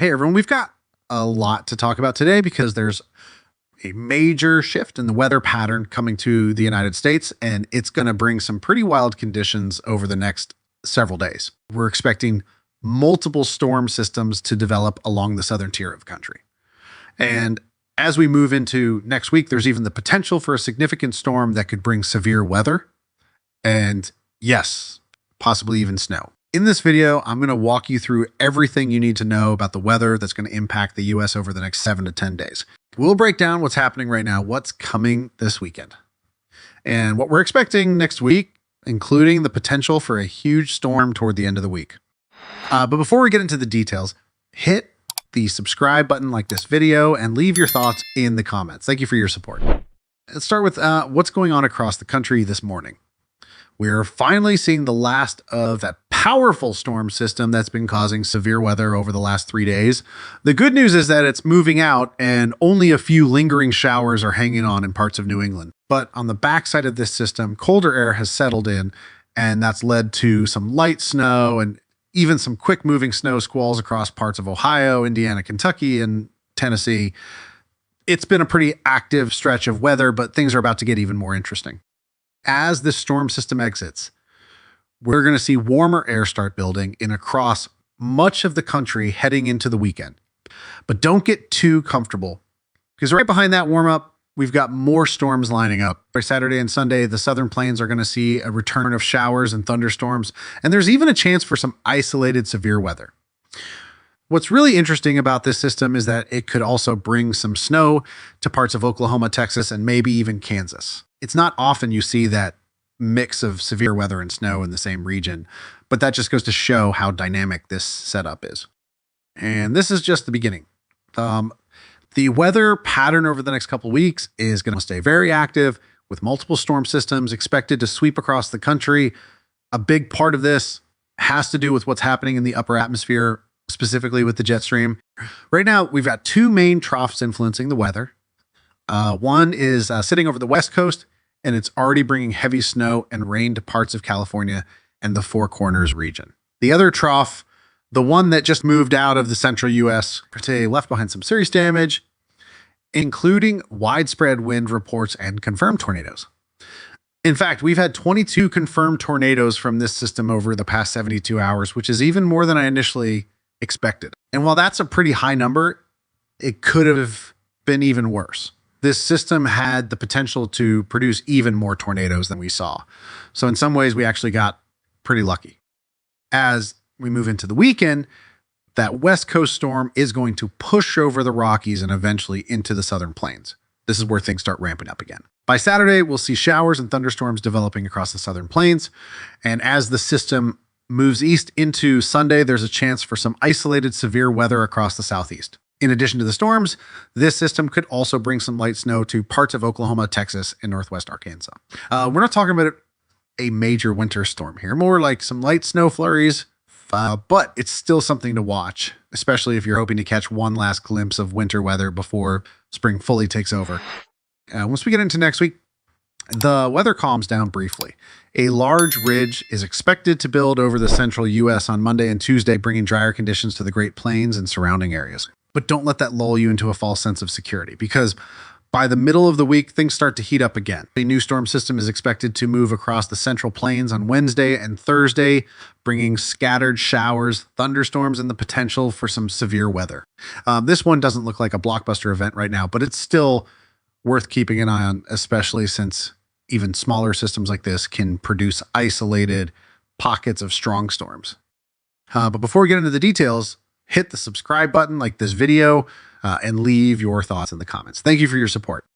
Hey everyone, we've got a lot to talk about today because there's a major shift in the weather pattern coming to the United States, and it's going to bring some pretty wild conditions over the next several days. We're expecting multiple storm systems to develop along the southern tier of the country. And as we move into next week, there's even the potential for a significant storm that could bring severe weather and, yes, possibly even snow. In this video, I'm going to walk you through everything you need to know about the weather that's going to impact the US over the next 7 to 10 days. We'll break down what's happening right now, what's coming this weekend, and what we're expecting next week, including the potential for a huge storm toward the end of the week. But before we get into the details, hit the subscribe button like this video and leave your thoughts in the comments. Thank you for your support. Let's start with what's going on across the country this morning. We're finally seeing the last of that powerful storm system that's been causing severe weather over the last 3 days. The good news is that it's moving out and only a few lingering showers are hanging on in parts of New England. But on the backside of this system, colder air has settled in, and that's led to some light snow and even some quick moving snow squalls across parts of Ohio, Indiana, Kentucky, and Tennessee. It's been a pretty active stretch of weather, but things are about to get even more interesting. As this storm system exits, we're going to see warmer air start building in across much of the country heading into the weekend. But don't get too comfortable, because right behind that warm up, we've got more storms lining up. By Saturday and Sunday, the southern plains are going to see a return of showers and thunderstorms, and there's even a chance for some isolated severe weather. What's really interesting about this system is that it could also bring some snow to parts of Oklahoma, Texas, and maybe even Kansas. It's not often you see that mix of severe weather and snow in the same region, but that just goes to show how dynamic this setup is. And this is just the beginning. The weather pattern over the next couple of weeks is going to stay very active, with multiple storm systems expected to sweep across the country. A big part of this has to do with what's happening in the upper atmosphere, specifically with the jet stream. Right now, we've got two main troughs influencing the weather. One is sitting over the West Coast, and it's already bringing heavy snow and rain to parts of California and the Four Corners region. The other trough, the one that just moved out of the central US, left behind some serious damage, including widespread wind reports and confirmed tornadoes. In fact, we've had 22 confirmed tornadoes from this system over the past 72 hours, which is even more than I initially expected. And while that's a pretty high number, it could have been even worse. This system had the potential to produce even more tornadoes than we saw. So in some ways, we actually got pretty lucky. As we move into the weekend, that West Coast storm is going to push over the Rockies and eventually into the southern plains. This is where things start ramping up again. By Saturday, we'll see showers and thunderstorms developing across the southern plains. And as the system moves east into Sunday, there's a chance for some isolated severe weather across the southeast. In addition to the storms, this system could also bring some light snow to parts of Oklahoma, Texas, and northwest Arkansas. We're not talking about a major winter storm here, more like some light snow flurries, but it's still something to watch, especially if you're hoping to catch one last glimpse of winter weather before spring fully takes over. Once we get into next week, the weather calms down briefly. A large ridge is expected to build over the central U.S. on Monday and Tuesday, bringing drier conditions to the Great Plains and surrounding areas. But don't let that lull you into a false sense of security, because by the middle of the week, things start to heat up again. A new storm system is expected to move across the central plains on Wednesday and Thursday, bringing scattered showers, thunderstorms, and the potential for some severe weather. This one doesn't look like a blockbuster event right now, but it's still worth keeping an eye on, especially since even smaller systems like this can produce isolated pockets of strong storms. But before we get into the details, hit the subscribe button like this video and leave your thoughts in the comments. Thank you for your support.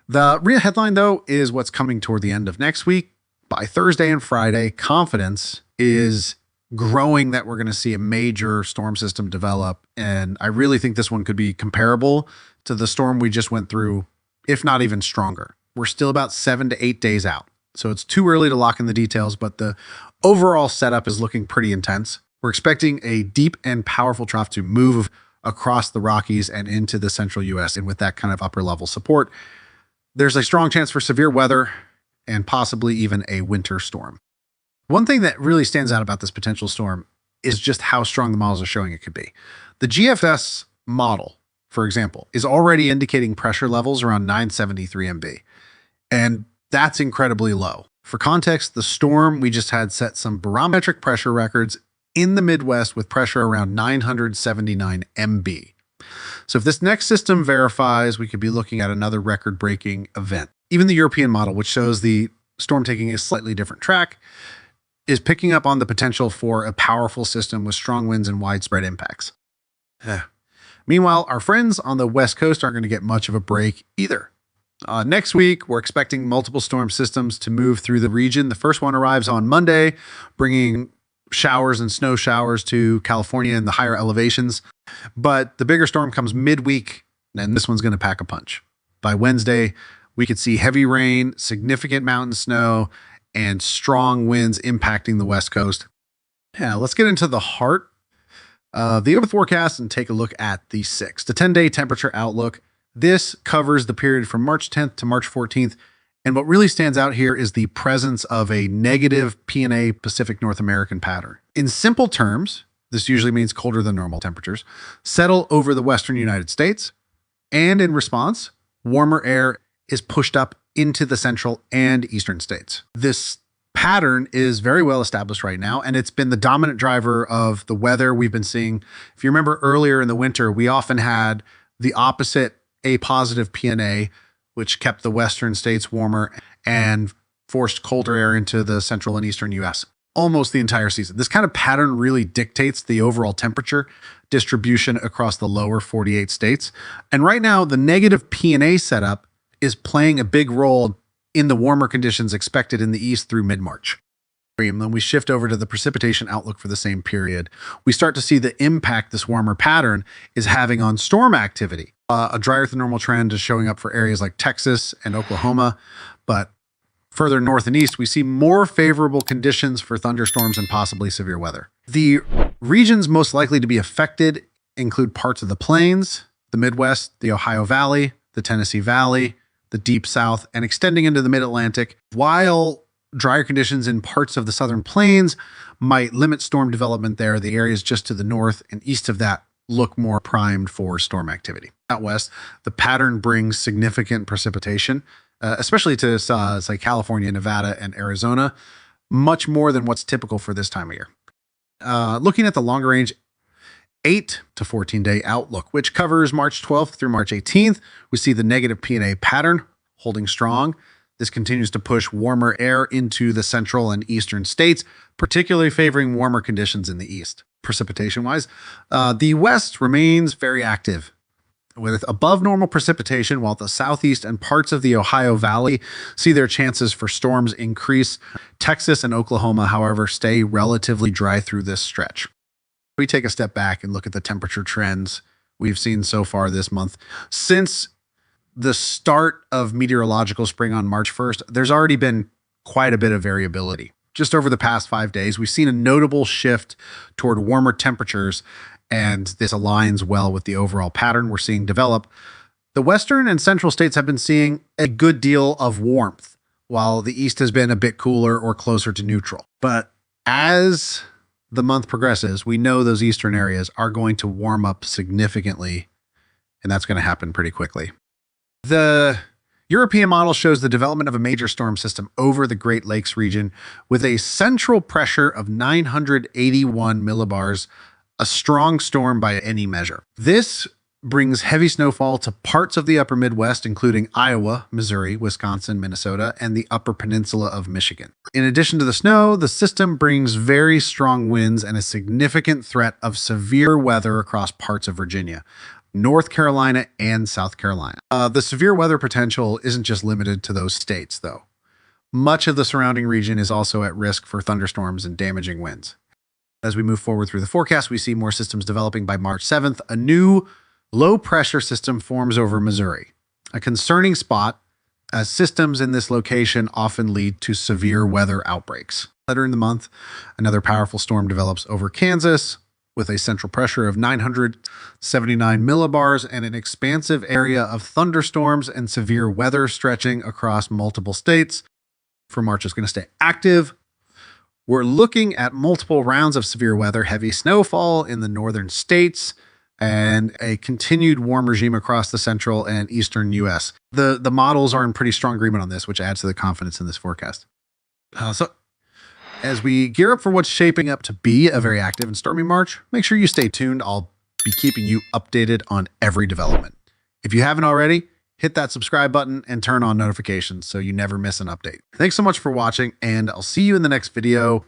The real headline, though, is what's coming toward the end of next week. By Thursday and Friday, confidence is growing that we're going to see a major storm system develop. And I really think this one could be comparable to the storm we just went through, if not even stronger. We're still about 7 to 8 days out, so it's too early to lock in the details, but the overall setup is looking pretty intense. We're expecting a deep and powerful trough to move across the Rockies and into the central U.S. And with that kind of upper level support, there's a strong chance for severe weather and possibly even a winter storm. One thing that really stands out about this potential storm is just how strong the models are showing it could be. The GFS model, for example, is already indicating pressure levels around 973 MB. And that's incredibly low. For context, the storm we just had set some barometric pressure records in the Midwest with pressure around 979 MB. So if this next system verifies, we could be looking at another record-breaking event. Even the European model, which shows the storm taking a slightly different track, is picking up on the potential for a powerful system with strong winds and widespread impacts. Meanwhile, our friends on the West Coast aren't going to get much of a break either. Next week, we're expecting multiple storm systems to move through the region. The first one arrives on Monday, bringing showers and snow showers to California and the higher elevations. But the bigger storm comes midweek, and this one's going to pack a punch. By Wednesday, we could see heavy rain, significant mountain snow, and strong winds impacting the West Coast. Yeah, let's get into the heart of the Earth forecast and take a look at the 6 to 10-day temperature outlook. This covers the period from March 10th to March 14th. And what really stands out here is the presence of a negative P&A Pacific North American pattern. In simple terms, this usually means colder than normal temperatures settle over the western United States. And in response, warmer air is pushed up into the central and eastern states. This pattern is very well established right now, and it's been the dominant driver of the weather we've been seeing. If you remember earlier in the winter, we often had the opposite a positive P&A, which kept the western states warmer and forced colder air into the central and eastern US almost the entire season. This kind of pattern really dictates the overall temperature distribution across the lower 48 states. And right now, the negative P&A setup is playing a big role in the warmer conditions expected in the east through mid-March. And then we shift over to the precipitation outlook for the same period. We start to see the impact this warmer pattern is having on storm activity. A drier than normal trend is showing up for areas like Texas and Oklahoma, but further north and east, we see more favorable conditions for thunderstorms and possibly severe weather. The regions most likely to be affected include parts of the plains, the Midwest, the Ohio Valley, the Tennessee Valley, the Deep South, and extending into the Mid-Atlantic, while drier conditions in parts of the southern plains might limit storm development there. The areas just to the north and east of that look more primed for storm activity. Out west, the pattern brings significant precipitation, especially to say California, Nevada, and Arizona, much more than what's typical for this time of year. Looking at the longer range 8 to 14-day outlook, which covers March 12th through March 18th, we see the negative P&A pattern holding strong. This continues to push warmer air into the central and eastern states, particularly favoring warmer conditions in the east. Precipitation-wise, the west remains very active with above normal precipitation, while the southeast and parts of the Ohio Valley see their chances for storms increase. Texas and Oklahoma, however, stay relatively dry through this stretch. We take a step back and look at the temperature trends we've seen so far this month. Since the start of meteorological spring on March 1st, there's already been quite a bit of variability. Just over the past 5 days, we've seen a notable shift toward warmer temperatures, and this aligns well with the overall pattern we're seeing develop. The western and central states have been seeing a good deal of warmth, while the east has been a bit cooler or closer to neutral. But as the month progresses, we know those eastern areas are going to warm up significantly, and that's going to happen pretty quickly. The European model shows the development of a major storm system over the Great Lakes region with a central pressure of 981 millibars, a strong storm by any measure. This brings heavy snowfall to parts of the upper Midwest, including Iowa, Missouri, Wisconsin, Minnesota, and the upper peninsula of Michigan. In addition to the snow, the system brings very strong winds and a significant threat of severe weather across parts of Virginia, North Carolina, and South Carolina. The severe weather potential isn't just limited to those states, though. Much of the surrounding region is also at risk for thunderstorms and damaging winds. As we move forward through the forecast, we see more systems developing. By March 7th. A new low-pressure system forms over Missouri, a concerning spot as systems in this location often lead to severe weather outbreaks. Later in the month, another powerful storm develops over Kansas with a central pressure of 979 millibars and an expansive area of thunderstorms and severe weather stretching across multiple states. For March is going to stay active We're looking at multiple rounds of severe weather, heavy snowfall in the northern states, and a continued warm regime across the central and eastern U.S. The models are in pretty strong agreement on this, which adds to the confidence in this forecast. So as we gear up for what's shaping up to be a very active and stormy March, make sure you stay tuned. I'll be keeping you updated on every development. If you haven't already, hit that subscribe button and turn on notifications so you never miss an update. Thanks so much for watching, and I'll see you in the next video.